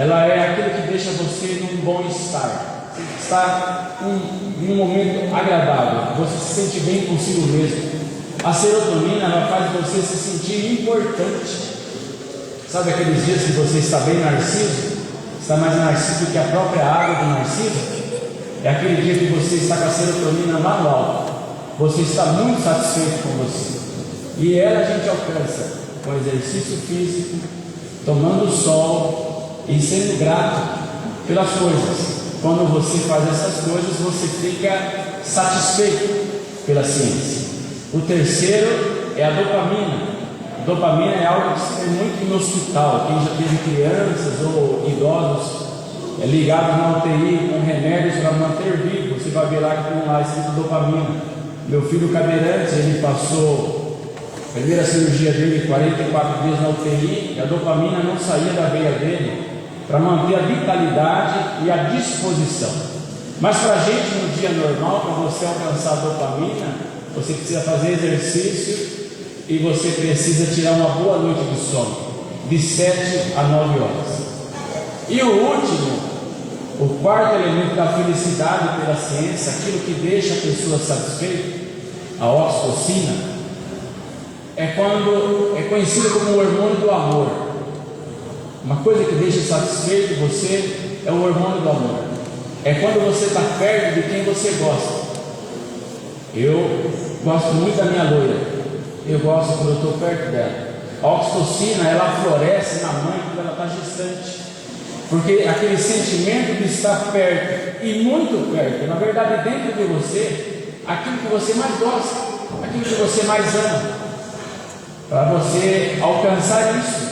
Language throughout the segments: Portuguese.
ela é aquilo que deixa você num bom estar. Você está em um momento agradável, você se sente bem consigo mesmo. A serotonina, ela faz você se sentir importante. Sabe aqueles dias que você está bem narciso? Está mais narciso que a própria água do narciso? É aquele dia que você está com a serotonina lá no alto. Você está muito satisfeito com você. E ela a gente alcança com exercício físico, tomando sol e sendo grato pelas coisas. Quando você faz essas coisas, você fica satisfeito pela ciência. O terceiro é a dopamina. A dopamina é algo que se tem muito no hospital. Quem já teve crianças ou idosos ligados na UTI com remédios para manter vivo, você vai ver lá que tem lá escrito dopamina. Meu filho cadeirante, ele passou a primeira cirurgia dele 44 dias na UTI, e a dopamina não saía da veia dele para manter a vitalidade e a disposição. Mas para a gente no dia normal, para você alcançar a dopamina, você precisa fazer exercício e você precisa tirar uma boa noite de sono, de 7 a 9 horas. E o último, o quarto elemento da felicidade pela ciência, aquilo que deixa a pessoa satisfeita, a oxitocina, é conhecido como o hormônio do amor. Uma coisa que deixa satisfeito você é o hormônio do amor. É quando você está perto de quem você gosta. Eu gosto muito da minha loira. Eu gosto quando eu estou perto dela. A oxitocina, ela floresce na mãe quando ela está gestante. Porque aquele sentimento de estar perto, e muito perto, na verdade dentro de você, aquilo que você mais gosta, aquilo que você mais ama. Para você alcançar isso,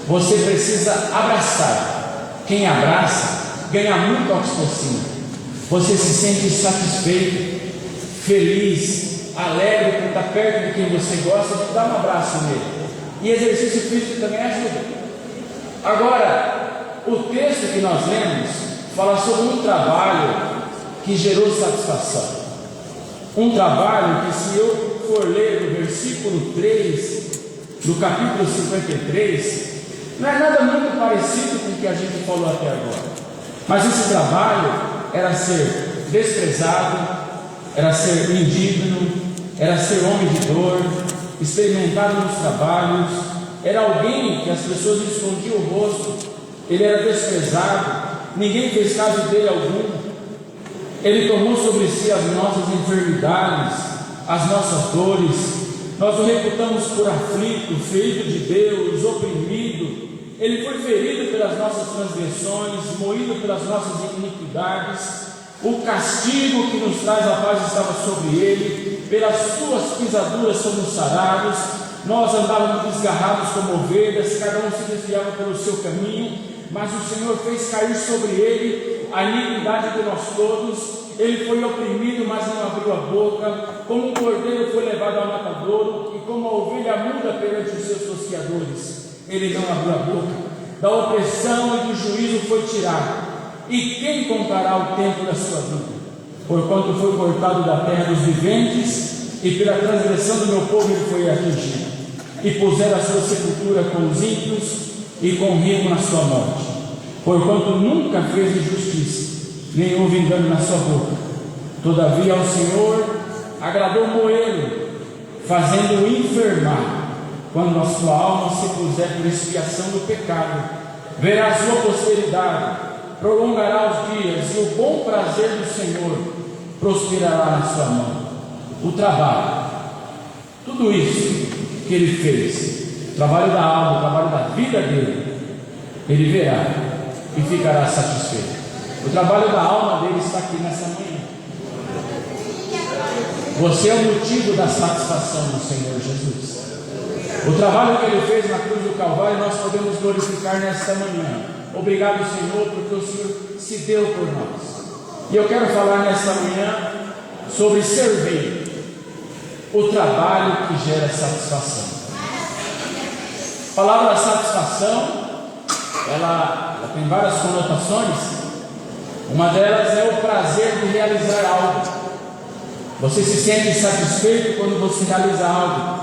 você precisa abraçar. Quem abraça ganha muito oxitocina. Você se sente satisfeito, feliz, alegre por estar perto de quem você gosta, de dar um abraço nele. E exercício físico também ajuda. Agora, o texto que nós lemos fala sobre um trabalho que gerou satisfação. Um trabalho que, se eu for ler do versículo 3 do capítulo 53, não é nada muito parecido com o que a gente falou até agora. Mas esse trabalho era ser desprezado, era ser indigno, era ser homem de dor, experimentado nos trabalhos, era alguém que as pessoas escondiam o rosto. Ele era desprezado, ninguém fez caso dele algum. Ele tomou sobre si as nossas enfermidades, as nossas dores. Nós o reputamos por aflito, ferido de Deus, oprimido. Ele foi ferido pelas nossas transgressões, moído pelas nossas iniquidades. O castigo que nos traz a paz estava sobre ele, pelas suas pisaduras somos sarados. Nós andávamos desgarrados como ovelhas, cada um se desviava pelo seu caminho, mas o Senhor fez cair sobre ele a iniquidade de nós todos. Ele foi oprimido, mas não abriu a boca. Como um cordeiro foi levado ao matadouro, e como a ovelha muda perante os seus tosqueadores, ele não abriu a boca. Da opressão e do juízo foi tirado. E quem contará o tempo da sua vida? Porquanto foi cortado da terra dos viventes, e pela transgressão do meu povo ele foi atingido. E puseram a sua sepultura com os ímpios, e com o rico na sua morte. Porquanto nunca fez injustiça, nem houve engano na sua boca. Todavia ao Senhor agradou moê-lo, fazendo-o enfermar. Quando a sua alma se puser por expiação do pecado, verá a sua posteridade, prolongará os dias, e o bom prazer do Senhor prosperará na sua mão. O trabalho, tudo isso que ele fez, o trabalho da alma, o trabalho da vida dele, ele verá e ficará satisfeito. O trabalho da alma dele está aqui nessa manhã. Você é o motivo da satisfação do Senhor Jesus. O trabalho que ele fez na cruz do Calvário, nós podemos glorificar nesta manhã. Obrigado, Senhor, porque o Senhor se deu por nós. E eu quero falar nesta manhã sobre servir, o trabalho que gera satisfação. A palavra satisfação, ela tem várias conotações. Uma delas é o prazer de realizar algo. Você se sente satisfeito quando você realiza algo.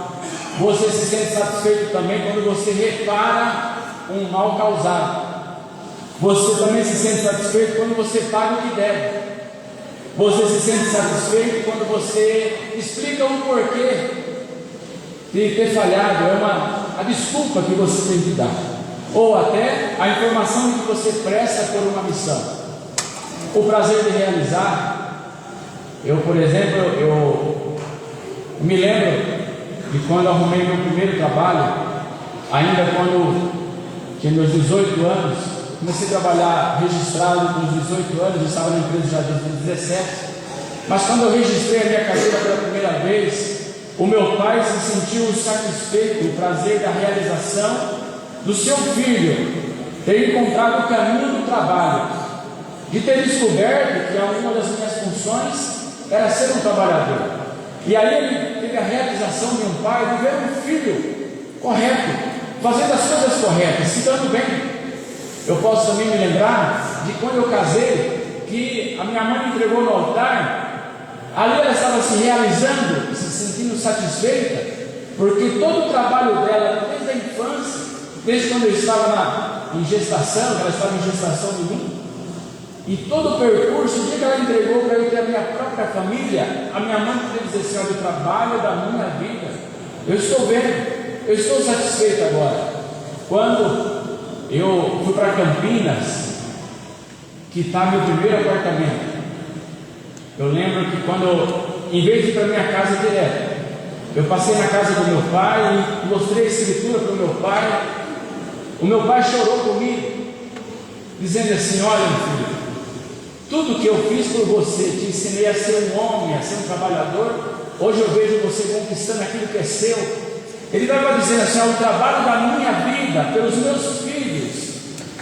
Você se sente satisfeito também quando você repara um mal causado. Você também se sente satisfeito quando você paga o que deve. Você se sente satisfeito quando você explica o porquê de ter falhado, a desculpa que você tem que dar, ou até a informação que você presta por uma missão. O prazer de realizar. Eu, por exemplo, eu me lembro de quando arrumei meu primeiro trabalho, ainda quando tinha meus 18 anos. Comecei a trabalhar registrado com os 18 anos, eu estava na empresa já desde os 17. Mas quando eu registrei a minha carteira pela primeira vez, o meu pai se sentiu satisfeito, o prazer da realização do seu filho ter encontrado o caminho do trabalho, de ter descoberto que uma das minhas funções era ser um trabalhador. E aí ele teve a realização de um pai de ver um filho correto, fazendo as coisas corretas, se dando bem. Eu posso também me lembrar de quando eu casei, que a minha mãe me entregou no altar. Ali ela estava se realizando, se sentindo satisfeita, porque todo o trabalho dela, desde a infância, desde quando eu estava em gestação, ela estava em gestação de mim, e todo o percurso, o dia que ela entregou para eu ter a minha própria família, a minha mãe podia dizer assim: olha, o trabalho da minha vida, eu estou vendo, eu estou satisfeito agora. Quando eu fui para Campinas, que está meu primeiro apartamento, eu lembro que quando, em vez de ir para minha casa direto, eu passei na casa do meu pai e mostrei a escritura para o meu pai. O meu pai chorou comigo, dizendo assim: olha, meu filho, tudo que eu fiz por você, te ensinei a ser um homem, a ser um trabalhador, hoje eu vejo você conquistando aquilo que é seu. Ele estava dizendo assim: o trabalho da minha vida, pelos meus filhos,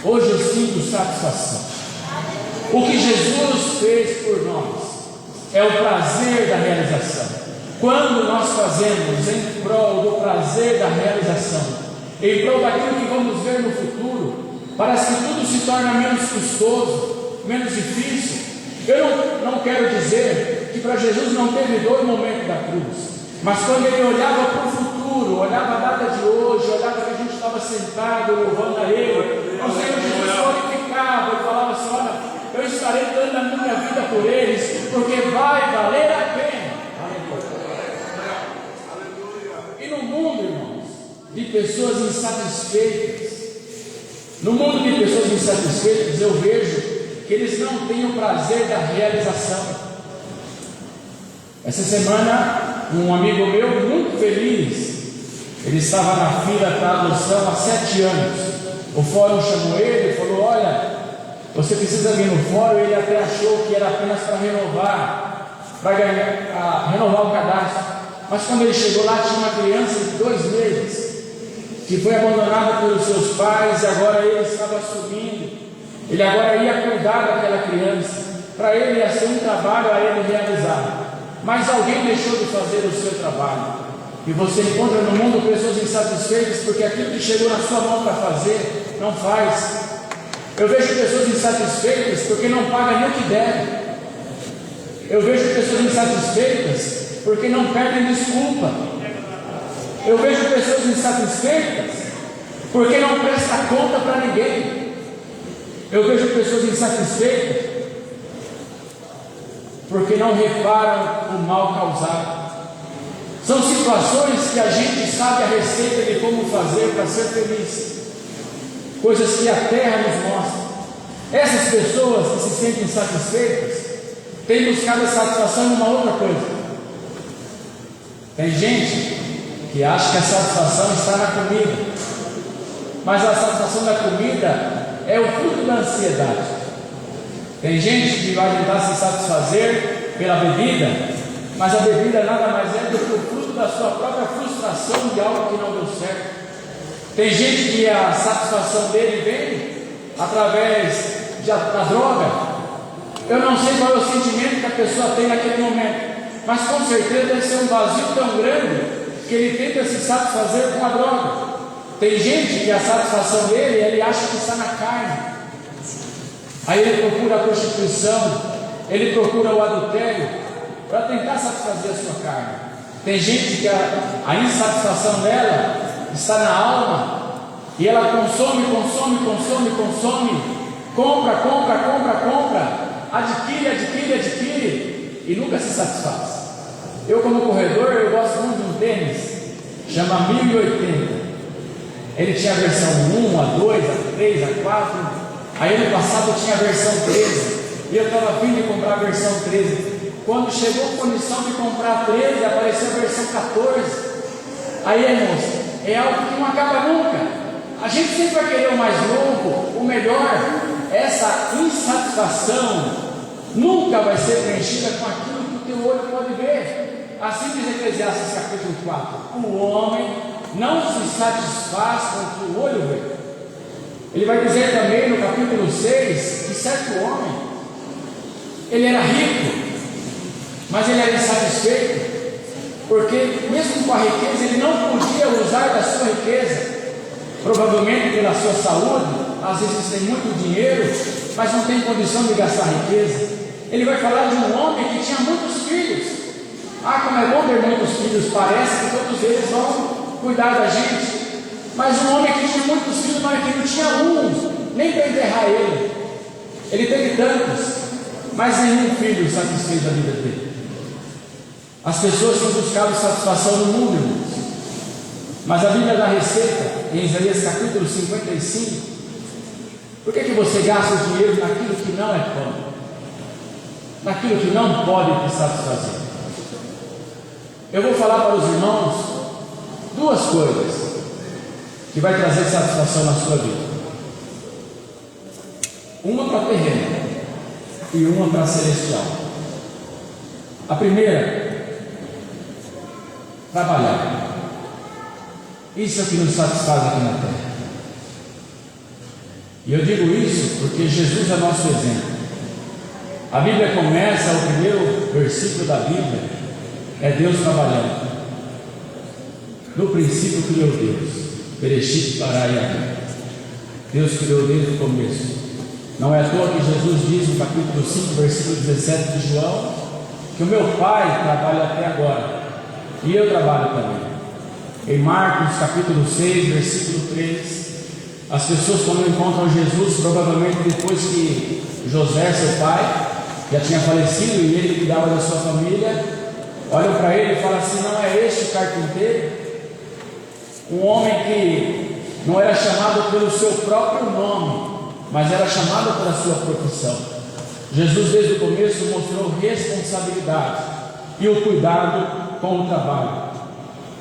hoje eu sinto satisfação. O que Jesus fez por nós é o prazer da realização. Quando nós fazemos em prol do prazer da realização, em prol daquilo que vamos ver no futuro, parece que tudo se torna menos custoso, menos difícil. Eu não quero dizer que para Jesus não teve dor no momento da cruz, mas quando ele olhava para o futuro, olhava a data de hoje, olhava que a gente estava sentado louvando a Ele, o Senhor Jesus glorificava e falava assim: olha, eu estarei dando a minha vida por eles, porque vai valer a pena. E no mundo, irmãos, de pessoas insatisfeitas, no mundo de pessoas insatisfeitas, eu vejo que eles não têm o prazer da realização. Essa semana, um amigo meu, muito feliz, ele estava na fila para adoção há 7 anos. O fórum chamou ele e falou: olha, você precisa vir no fórum. Ele até achou que era apenas para renovar o cadastro. Mas quando ele chegou lá, tinha uma criança de 2 meses, que foi abandonada pelos seus pais, e agora ele estava assumindo. Ele agora ia cuidar daquela criança. Para ele ia ser um trabalho a ele realizar. Mas alguém deixou de fazer o seu trabalho. E você encontra no mundo pessoas insatisfeitas porque aquilo que chegou na sua mão para fazer, não faz. Eu vejo pessoas insatisfeitas porque não pagam nem o que devem. Eu vejo pessoas insatisfeitas porque não pedem desculpa. Eu vejo pessoas insatisfeitas porque não prestam conta para ninguém. Eu vejo pessoas insatisfeitas porque não reparam o mal causado. São situações que a gente sabe a receita de como fazer para ser feliz, coisas que a terra nos mostra. Essas pessoas que se sentem insatisfeitas têm buscado a satisfação em uma outra coisa. Tem gente que acha que a satisfação está na comida, mas a satisfação da comida é o fruto da ansiedade. Tem gente que vai tentar se satisfazer pela bebida, mas a bebida nada mais é do que o fruto da sua própria frustração de algo que não deu certo. Tem gente que a satisfação dele vem através da droga. Eu não sei qual é o sentimento que a pessoa tem naquele momento, mas com certeza deve ser um vazio tão grande que ele tenta se satisfazer com a droga. Tem gente que a satisfação dele, ele acha que está na carne. Aí ele procura a prostituição, ele procura o adultério para tentar satisfazer a sua carne. Tem gente que a insatisfação dela está na alma, e ela consome compra, compra, compra, compra, adquire, adquire, adquire e nunca se satisfaz. Eu, como corredor, eu gosto muito de um tênis, chama 1080. Ele tinha a versão 1, a 2, a 3, a 4. Aí ano passado eu tinha a versão 13 e eu estava a fim de comprar a versão 13. Quando chegou a condição de comprar a 13, apareceu a versão 14. Aí, irmãos, é algo que não acaba nunca. A gente sempre vai querer o mais novo, o melhor. Essa insatisfação nunca vai ser preenchida com aquilo que o teu olho pode ver. Assim diz Eclesiastes capítulo 4: o homem não se satisfaz com o que o olho vê. Ele vai dizer também no capítulo 6 que certo homem, ele era rico, mas ele era insatisfeito, porque mesmo com a riqueza ele não podia usar da sua riqueza. Provavelmente pela sua saúde, às vezes tem muito dinheiro, mas não tem condição de gastar riqueza. Ele vai falar de um homem que tinha muitos filhos. Ah, como é bom ter muitos filhos, parece que todos eles vão cuidar da gente. Mas um homem que tinha muitos filhos, mas que não tinha um, nem para enterrar ele. Ele teve tantos, mas nenhum filho satisfez a vida dele. As pessoas têm buscado satisfação no mundo, irmãos. Mas a Bíblia dá receita, em Isaías capítulo 55. Por que você gasta o dinheiro naquilo que não é pão? Naquilo que não pode te satisfazer? Eu vou falar para os irmãos duas coisas que vai trazer satisfação na sua vida. Uma para terreno e uma para celestial. A primeira, trabalhar. Isso é o que nos satisfaz aqui na terra. E eu digo isso porque Jesus é nosso exemplo. A Bíblia começa, o primeiro versículo da Bíblia é Deus trabalhando. No princípio criou Deus, Bereshit bara Yahweh. Deus criou desde o começo. Não é à toa que Jesus diz no capítulo 5, versículo 17 de João, que o meu Pai trabalha até agora, e eu trabalho também. Em Marcos capítulo 6, versículo 3, as pessoas quando encontram Jesus, provavelmente depois que José, seu pai, já tinha falecido e ele cuidava da sua família, olham para ele e falam assim: não é este o carpinteiro? Um homem que não era chamado pelo seu próprio nome, mas era chamado pela sua profissão. Jesus desde o começo mostrou responsabilidade e o cuidado com o trabalho.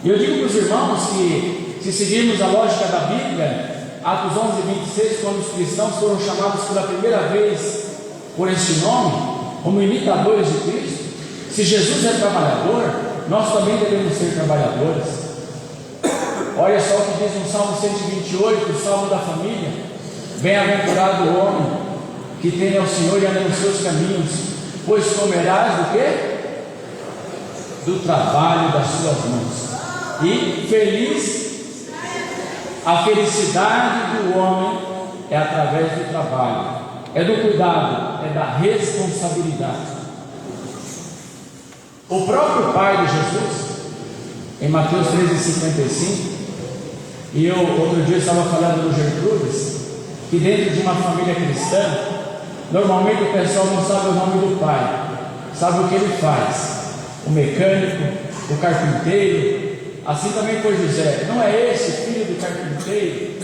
E eu digo para os irmãos que, se seguirmos a lógica da Bíblia, Atos 11, 26, quando os cristãos foram chamados pela primeira vez por este nome, como imitadores de Cristo, se Jesus é trabalhador, nós também devemos ser trabalhadores. Olha só o que diz no Salmo 128, o Salmo da família: bem-aventurado o homem que teme ao Senhor e anda nos seus caminhos, pois comerás do quê? Do trabalho das suas mãos. E feliz, a felicidade do homem é através do trabalho, é do cuidado, é da responsabilidade. O próprio Pai de Jesus, em Mateus 13,55, e eu outro dia estava falando no Gertrudes, que dentro de uma família cristã, normalmente o pessoal não sabe o nome do pai, sabe o que ele faz: o mecânico, o carpinteiro. Assim também foi José. Não é esse filho do carpinteiro?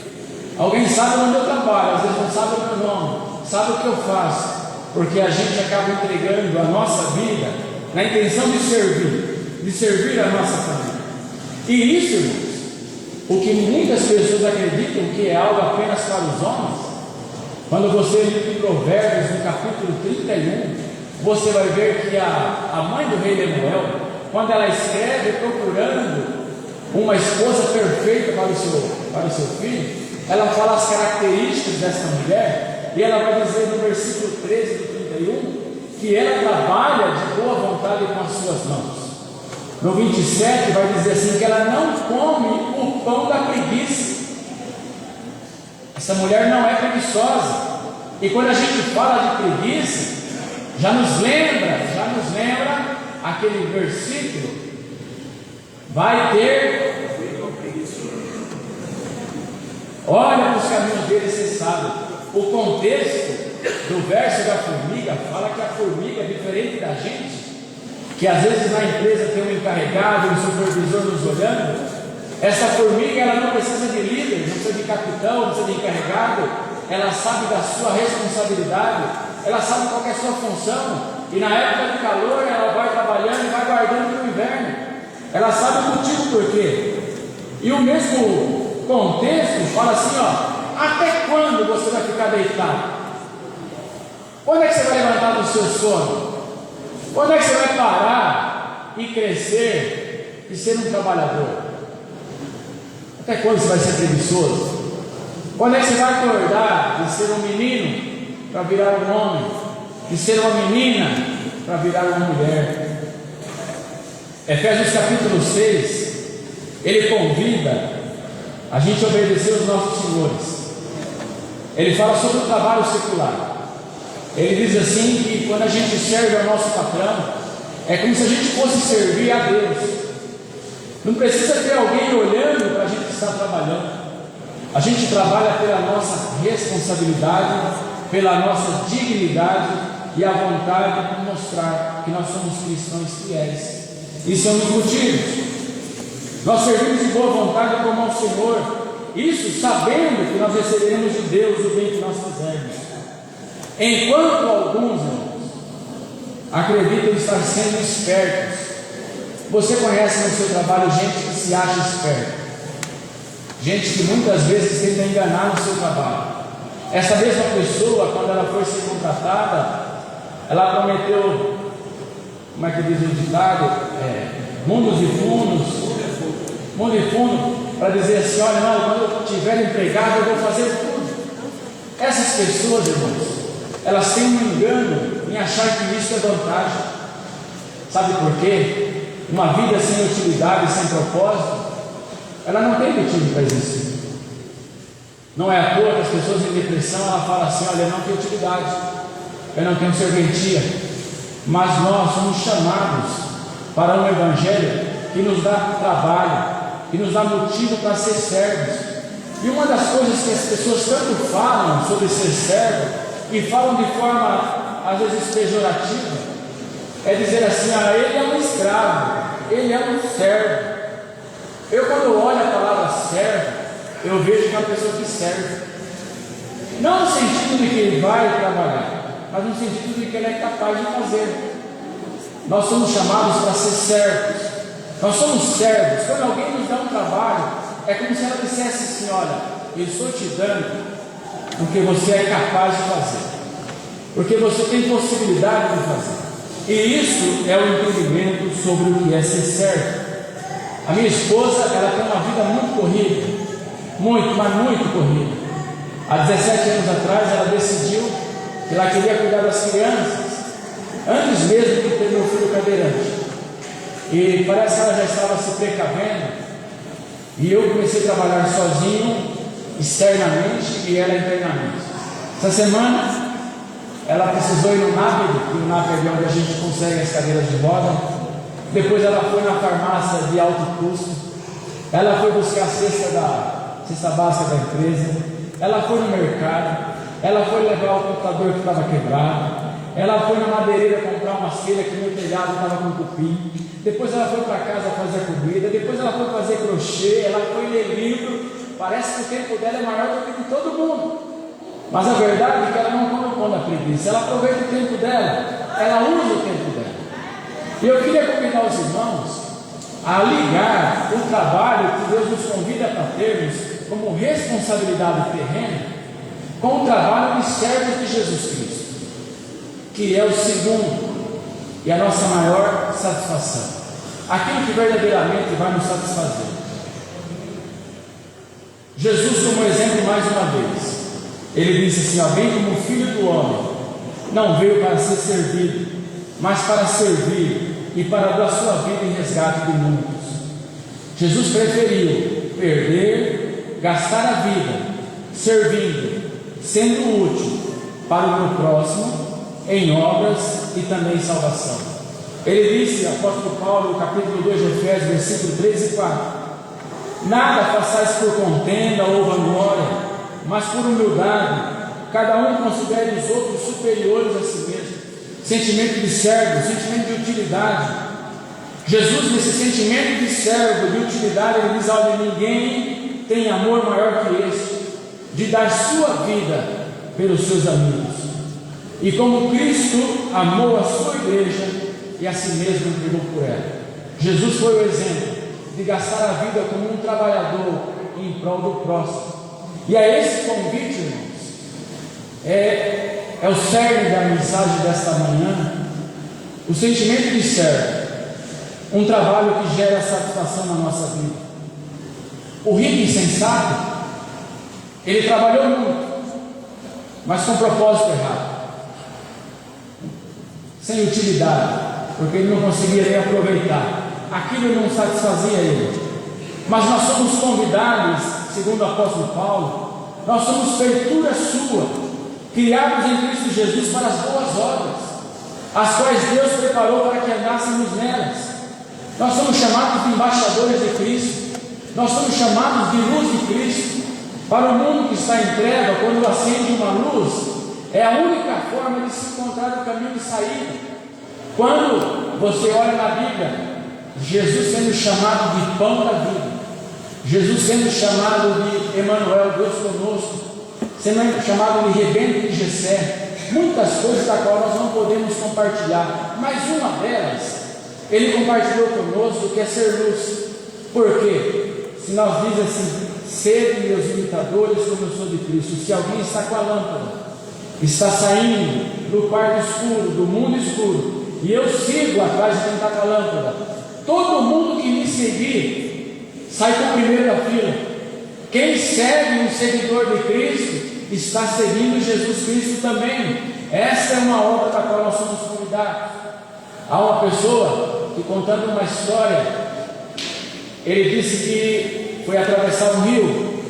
Alguém sabe onde eu trabalho, às vezes não sabe o meu nome, sabe o que eu faço, porque a gente acaba entregando a nossa vida na intenção de servir a nossa família. E isso, irmãos, o que muitas pessoas acreditam que é algo apenas para os homens, quando você lê em Provérbios, no capítulo 31, você vai ver que a mãe do rei Lemuel, quando ela escreve procurando uma esposa perfeita para o seu filho, ela fala as características dessa mulher, e ela vai dizer no versículo 13 do 31, que ela trabalha de boa vontade com as suas mãos. No 27 vai dizer assim, que ela não come o pão da preguiça. Essa mulher não é preguiçosa. E quando a gente fala de preguiça, já nos lembra aquele versículo: vai ter, olha para os caminhos dele, você sabe. o contexto do verso da formiga fala que a formiga é diferente da gente, que às vezes na empresa tem um encarregado, um supervisor nos olhando. Essa formiga, ela não precisa de líder, não precisa de capitão, não precisa de encarregado. Ela sabe da sua responsabilidade, ela sabe qual é a sua função, e na época de calor ela vai trabalhando e vai guardando para o inverno. Ela sabe o motivo por quê. E o mesmo contexto fala assim, ó: até quando você vai ficar deitado? Quando é que você vai levantar do seu sono? Quando é que você vai parar e crescer e ser um trabalhador? Até quando você vai ser preguiçoso? Quando é que você vai acordar de ser um menino para virar um homem, de ser uma menina para virar uma mulher? Efésios capítulo 6, ele convida a gente a obedecer os nossos senhores. Ele fala sobre o trabalho secular. Ele diz assim que quando a gente serve ao nosso patrão, é como se a gente fosse servir a Deus. Não precisa ter alguém olhando para a gente estar trabalhando. A gente trabalha pela nossa responsabilidade, pela nossa dignidade e a vontade de mostrar que nós somos cristãos fiéis. Isso é um dos motivos. Nós servimos de boa vontade como ao Senhor, isso sabendo que nós receberemos de Deus o bem que nós fizermos. Enquanto alguns, irmãos, acreditam estar sendo espertos. Você conhece no seu trabalho gente que se acha esperta, gente que muitas vezes tenta enganar no seu trabalho. Essa mesma pessoa, quando ela foi ser contratada, ela prometeu, como é que diz o ditado? Mundos e fundos, mundo e fundo, para dizer assim: olha, não, quando eu tiver empregado eu vou fazer tudo. Essas pessoas, irmãos, elas têm um engano em achar que isso é vantagem. Sabe por quê? Uma vida sem utilidade, sem propósito, ela não tem motivo para existir. Não é à toa que as pessoas em depressão, ela fala assim: olha, eu não tenho utilidade, eu não tenho serventia. Mas nós somos chamados para um evangelho que nos dá trabalho, que nos dá motivo para ser servos. E uma das coisas que as pessoas tanto falam sobre ser servo, e falam de forma às vezes pejorativa, é dizer assim: ah, ele é um escravo, ele é um servo. Eu, quando olho a palavra servo, eu vejo que é uma pessoa que serve, não no sentido de que ele vai trabalhar, mas no sentido de que ele é capaz de fazer. Nós somos chamados para ser servos, nós somos servos. Quando alguém nos dá um trabalho, é como se ela dissesse assim: olha, eu estou te dando porque você é capaz de fazer, porque você tem possibilidade de fazer. E isso é o entendimento sobre o que é ser servo. A minha esposa, ela tem uma vida muito corrida, muito, mas muito corrida. Há 17 anos atrás ela decidiu que ela queria cuidar das crianças, antes mesmo de ter meu filho cadeirante. E parece que ela já estava se precavendo, e eu comecei a trabalhar sozinho, externamente, e ela internamente. Essa semana ela precisou ir no NAPED, que o NAPED é onde a gente consegue as cadeiras de roda. Depois ela foi na farmácia de alto custo, ela foi buscar a cesta básica da empresa, ela foi no mercado, ela foi levar o computador que estava quebrado, ela foi na madeireira comprar uma telha que no telhado estava com cupim, depois ela foi para casa fazer comida, depois ela foi fazer crochê, ela foi ler livro. Parece que o tempo dela é maior do que de todo mundo, mas a verdade é que ela não come quando a preguiça, ela aproveita o tempo dela, ela usa o tempo dela. E eu queria convidar os irmãos a ligar o trabalho que Deus nos convida para termos como responsabilidade terrena com o trabalho de servos de Jesus Cristo, que é o segundo e a nossa maior satisfação, aquilo que verdadeiramente vai nos satisfazer. Jesus, como exemplo, mais uma vez, ele disse assim: bem como o Filho do Homem não veio para ser servido, mas para servir e para dar sua vida em resgate de muitos. Jesus preferiu perder, gastar a vida servindo, sendo útil para o meu próximo em obras e também salvação. Ele disse, apóstolo Paulo, no capítulo 2 de Efésios, versículo 3 e 4: nada façais por contenda ou vanglória, mas por humildade, cada um considere os outros superiores a si mesmo. Sentimento de servo, sentimento de utilidade. Jesus, nesse sentimento de servo, de utilidade, ele diz: olha, ninguém tem amor maior que esse, de dar sua vida pelos seus amigos. E como Cristo amou a sua igreja e a si mesmo entregou por ela. Jesus foi o exemplo de gastar a vida como um trabalhador em prol do próximo. E é esse convite, irmãos, é o cerne da mensagem desta manhã. O sentimento de servo, um trabalho que gera satisfação na nossa vida. O rico insensato, ele trabalhou muito, mas com propósito errado, sem utilidade, porque ele não conseguia nem aproveitar. Aquilo não satisfazia ele. Mas nós somos convidados, segundo o apóstolo Paulo, nós somos feitura sua, criados em Cristo Jesus para as boas obras, as quais Deus preparou para que andássemos nelas. Nós somos chamados de embaixadores de Cristo, nós somos chamados de luz de Cristo. Para o mundo que está em treva, quando acende uma luz, é a única forma de se encontrar o caminho de saída. Quando você olha na Bíblia, Jesus sendo chamado de pão da vida, Jesus sendo chamado de Emanuel, Deus conosco, sendo chamado de rebento de Jessé, muitas coisas da qual nós não podemos compartilhar, mas uma delas, ele compartilhou conosco, que é ser luz. Por quê? Se nós diz assim: sede meus imitadores como eu sou de Cristo. Se alguém está com a lâmpada, está saindo do quarto escuro, do mundo escuro, e eu sigo atrás de quem está com a lâmpada, todo mundo que me seguir sai com o primeiro da fila. Quem segue um seguidor de Cristo está seguindo Jesus Cristo também. Essa é uma obra da qual nós somos convidados. Há uma pessoa que, contando uma história, ele disse que foi atravessar um rio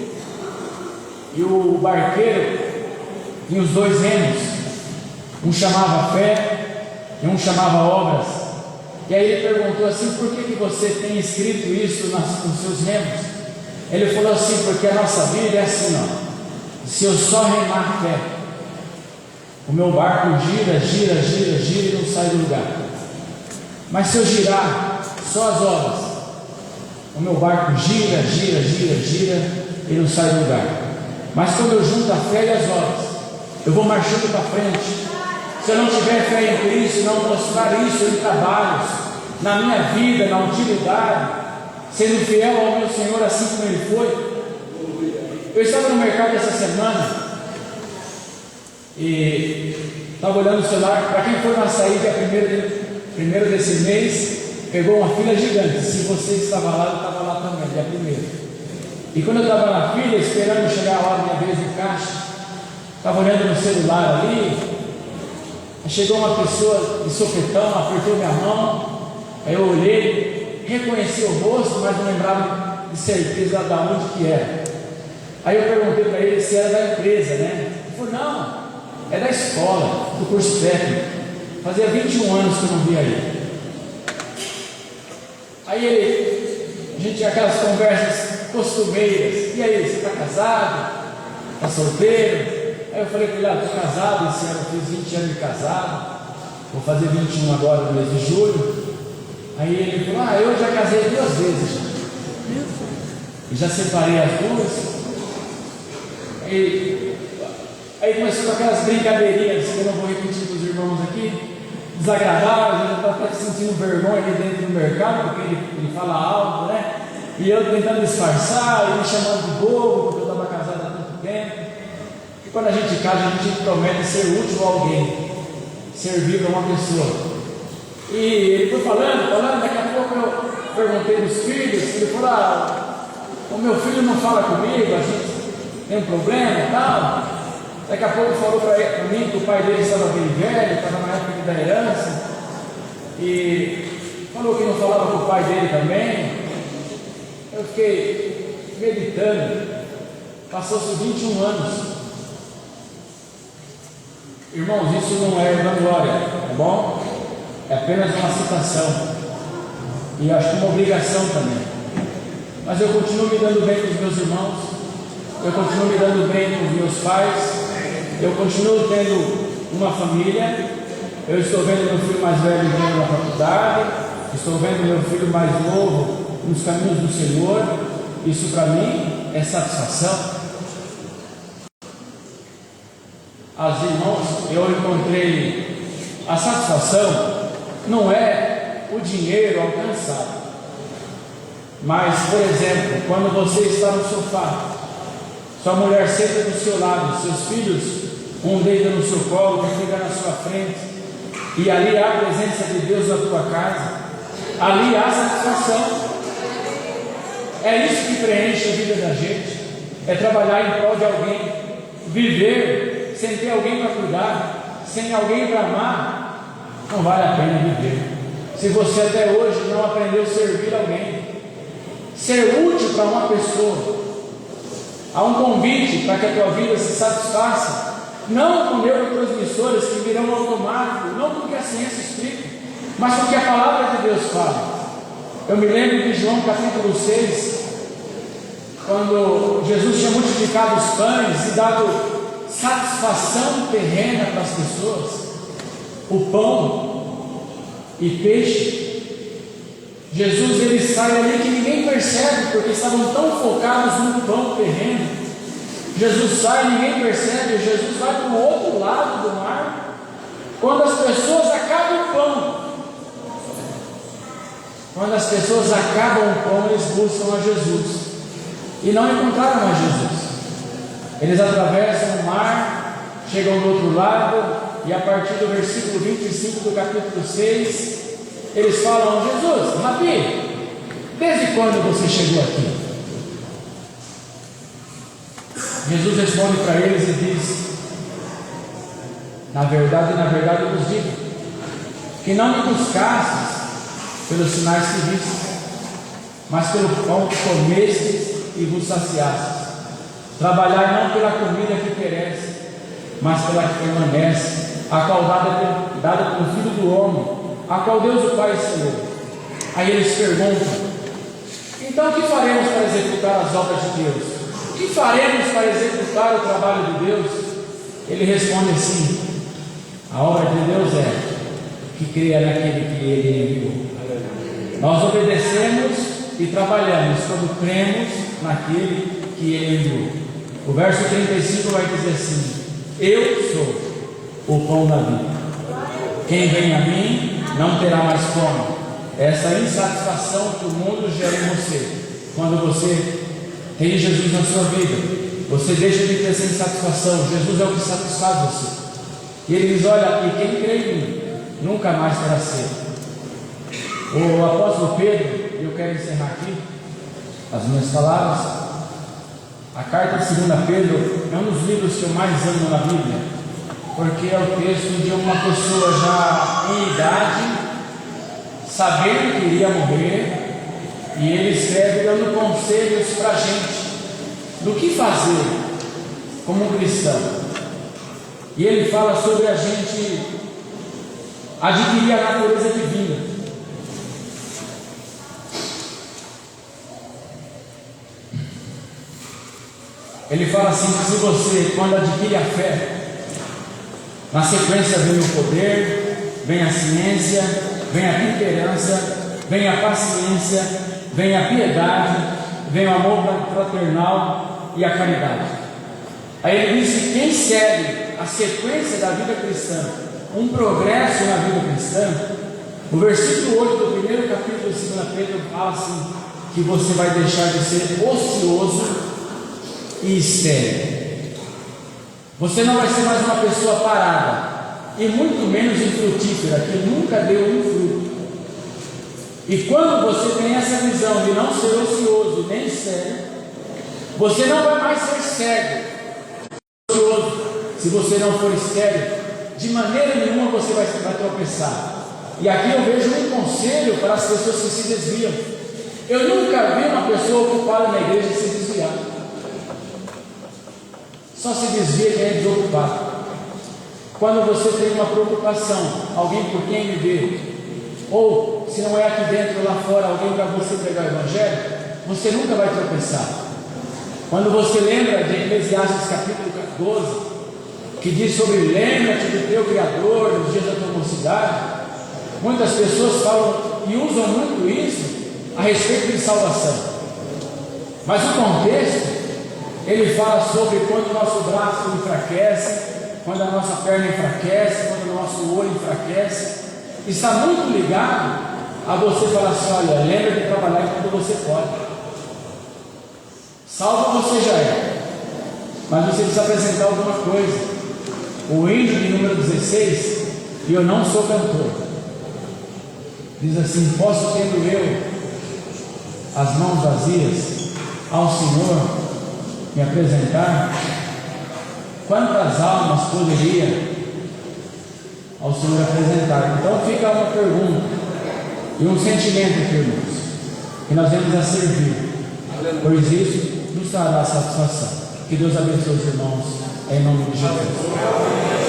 e o barqueiro tinha os dois remos, um chamava fé e um chamava obras. E aí ele perguntou assim: por que você tem escrito isso nos seus remos? Ele falou assim: porque a nossa vida é assim, ó, se eu só remar fé, o meu barco gira e não sai do lugar. Mas se eu girar só as obras, o meu barco gira e não sai do lugar. Mas quando eu junto a fé e as obras, eu vou marchando para frente. Se eu não tiver fé em Cristo, não mostrar isso em trabalhos, na minha vida, na utilidade, sendo fiel ao meu Senhor assim como Ele foi. Eu estava no mercado essa semana e estava olhando o celular. Para quem foi na saída primeiro desse mês, pegou uma fila gigante. Se você estava lá, eu estava lá também, dia primeiro. E quando eu estava na fila, esperando chegar a hora da minha vez no caixa, estava olhando no celular ali, chegou uma pessoa de sopetão, apertou minha mão, aí eu olhei, reconheci o rosto, mas não lembrava de certeza de onde que era. Aí eu perguntei para ele se era da empresa, né? Ele falou: não, é da escola, do curso técnico. Fazia 21 anos que eu não via ele. Aí a gente tinha aquelas conversas costumeiras: e aí, você está casado? Está solteiro? Aí eu falei para ele: estou casado, esse ano eu fiz 20 anos de casado, vou fazer 21 agora no mês de julho. Aí ele falou: eu já casei 2 vezes já. E já separei as 2. Aí começou com aquelas brincadeirinhas que eu não vou repetir para os irmãos aqui, desagradáveis. Eu estava até sentindo vergonha ali dentro do mercado, porque ele fala alto, né? E eu tentando disfarçar, e me chamando de bobo, porque eu estava casado há tanto tempo. E quando a gente casa, a gente promete ser útil a alguém, servir para uma pessoa. E ele foi falando, daqui a pouco eu perguntei dos filhos, ele falou: o meu filho não fala comigo, a gente tem um problema e tal. Daqui a pouco falou para mim que o pai dele estava bem velho, estava na época da herança, e falou que não falava com o pai dele também. Eu fiquei meditando. Passou-se 21 anos. Irmãos, isso não é vanglória, tá bom? É apenas uma citação, e acho que uma obrigação também. Mas eu continuo me dando bem com os meus irmãos, eu continuo me dando bem com os meus pais, eu continuo tendo uma família, eu estou vendo meu filho mais velho indo na faculdade, estou vendo meu filho mais novo nos caminhos do Senhor. Isso para mim é satisfação. As irmãos, eu encontrei a satisfação não é o dinheiro alcançado, mas, por exemplo, quando você está no sofá, sua mulher senta do seu lado, seus filhos, um deita no seu colo, outro fica na sua frente, e ali há a presença de Deus na tua casa, ali há satisfação. É isso que preenche a vida da gente, é trabalhar em prol de alguém, viver sem ter alguém para cuidar, sem alguém para amar, não vale a pena viver. Se você até hoje não aprendeu a servir alguém, ser útil para uma pessoa, há um convite para que a tua vida se satisfaça, não com neurotransmissores que virão automático, não porque a ciência explica, mas porque a palavra de Deus fala. Eu me lembro de João capítulo 6, quando Jesus tinha multiplicado os pães e dado satisfação terrena para as pessoas, o pão e peixe. Jesus ele sai ali que ninguém percebe, porque estavam tão focados no pão terreno. Jesus sai, ninguém percebe. Jesus vai para o outro lado do mar, quando as pessoas acabam o pão. Quando as pessoas acabam o pão, eles buscam a Jesus e não encontraram mais Jesus. Eles atravessam o mar, chegam do outro lado, e a partir do versículo 25 do capítulo 6, eles falam: Jesus, Rabi, desde quando você chegou aqui? Jesus responde para eles e diz: na verdade eu vos digo, que não me buscastes pelos sinais que vistes, mas pelo pão que comestes e vos saciastes. Trabalhai não pela comida que perece, mas pela que permanece, a qual dada pelo Filho do Homem, a qual Deus o Pai selou. Aí eles perguntam: então o que faremos para executar as obras de Deus? O que faremos para executar o trabalho de Deus? Ele responde assim: a obra de Deus é que creia naquele que Ele enviou. Nós obedecemos e trabalhamos quando cremos naquele que Ele enviou. O verso 35 vai dizer assim: eu sou o pão da vida. Quem vem a mim não terá mais fome. Essa insatisfação que o mundo gera em você, quando você tem Jesus na sua vida, você deixa de ter essa insatisfação. Jesus é o que satisfaz você. E ele diz: olha, e quem crê em mim nunca mais terá sede. O apóstolo Pedro, eu quero encerrar aqui as minhas palavras. A carta de 2 Pedro é um dos livros que eu mais amo na Bíblia, porque é o texto de uma pessoa já em idade, sabendo que iria morrer, e ele escreve dando conselhos para a gente do que fazer como um cristão. E ele fala sobre a gente adquirir a natureza divina. Ele fala assim: que se você, quando adquire a fé, na sequência vem o poder, vem a ciência, vem a temperança, vem a paciência, vem a piedade, vem o amor fraternal e a caridade. Aí ele diz que quem segue a sequência da vida cristã, um progresso na vida cristã, o versículo 8 do primeiro capítulo de 2 Pedro fala assim: que você vai deixar de ser ocioso e estéril. Você não vai ser mais uma pessoa parada, e muito menos infrutífera, que nunca deu um fruto. E quando você tem essa visão de não ser ocioso nem sério, você não vai mais ser cego, ocioso. Se você não for estéril, de maneira nenhuma você vai tropeçar. E aqui eu vejo um conselho para as pessoas que se desviam. Eu nunca vi uma pessoa ocupada na igreja se desviar. Só se desvia quem é desocupado. Quando você tem uma preocupação, alguém por quem viver, ou se não é aqui dentro ou lá fora, alguém para você pregar o Evangelho, você nunca vai tropeçar. Quando você lembra de Eclesiastes capítulo 12, que diz sobre lembra-te do teu Criador nos dias da tua mocidade, muitas pessoas falam e usam muito isso a respeito de salvação. Mas o contexto, ele fala sobre quando o nosso braço enfraquece, quando a nossa perna enfraquece, quando o nosso olho enfraquece. Está muito ligado a você falar assim: olha, lembra de trabalhar quando você pode. Salvo você já é, mas você precisa apresentar alguma coisa. O hino de número 16, e eu não sou cantor, diz assim: posso tendo eu as mãos vazias ao Senhor me apresentar, quantas almas poderia ao Senhor apresentar? Então fica uma pergunta e um sentimento aqui, irmãos, que nós vamos a servir, pois isso nos trará satisfação. Que Deus abençoe os irmãos, em nome de Jesus.